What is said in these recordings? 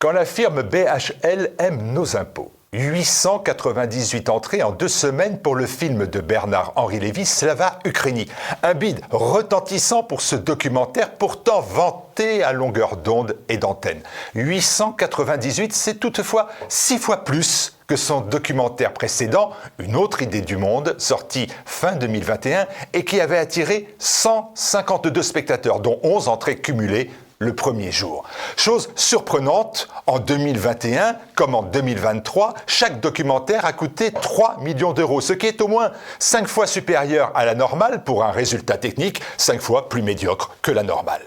Quand la firme BHL aime nos impôts. 898 entrées en 2 semaines pour le film de Bernard-Henri Lévy, Slava Ukraini. Un bide retentissant pour ce documentaire pourtant vanté à longueur d'onde et d'antenne. 898, c'est toutefois 6 fois plus que son documentaire précédent, Une autre idée du monde, sorti fin 2021 et qui avait attiré 152 spectateurs, dont 11 entrées cumulées le premier jour. Chose surprenante, en 2021 comme en 2023, chaque documentaire a coûté 3 millions d'euros, ce qui est au moins 5 fois supérieur à la normale pour un résultat technique 5 fois plus médiocre que la normale.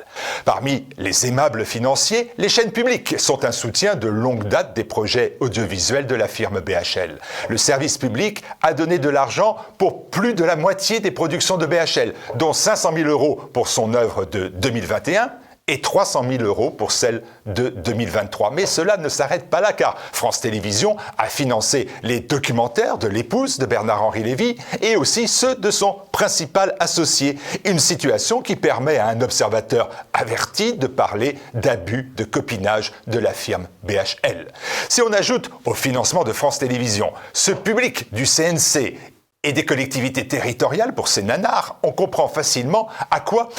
Parmi les aimables financiers, les chaînes publiques sont un soutien de longue date des projets audiovisuels de la firme BHL. Le service public a donné de l'argent pour plus de la moitié des productions de BHL, dont 500 000 euros pour son œuvre de 2021, et 300 000 euros pour celle de 2023. Mais cela ne s'arrête pas là, car France Télévisions a financé les documentaires de l'épouse de Bernard-Henri Lévy et aussi ceux de son principal associé. Une situation qui permet à un observateur averti de parler d'abus de copinage de la firme BHL. Si on ajoute au financement de France Télévisions ce public du CNC et des collectivités territoriales pour ces nanars, on comprend facilement à quoi,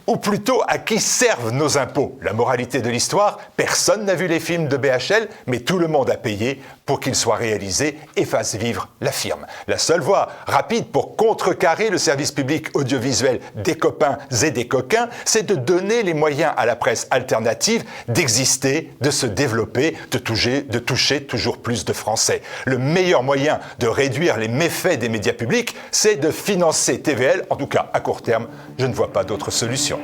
ou plutôt à qui servent nos impôts. La moralité de l'histoire, personne n'a vu les films de BHL, mais tout le monde a payé pour qu'ils soient réalisés et fassent vivre la firme. La seule voie rapide pour contrecarrer le service public audiovisuel des copains et des coquins, c'est de donner les moyens à la presse alternative d'exister, de se développer, de toucher toujours plus de Français. Le meilleur moyen de réduire les méfaits des médias publics, c'est de financer TVL. En tout cas, à court terme, je ne vois pas d'autre solution.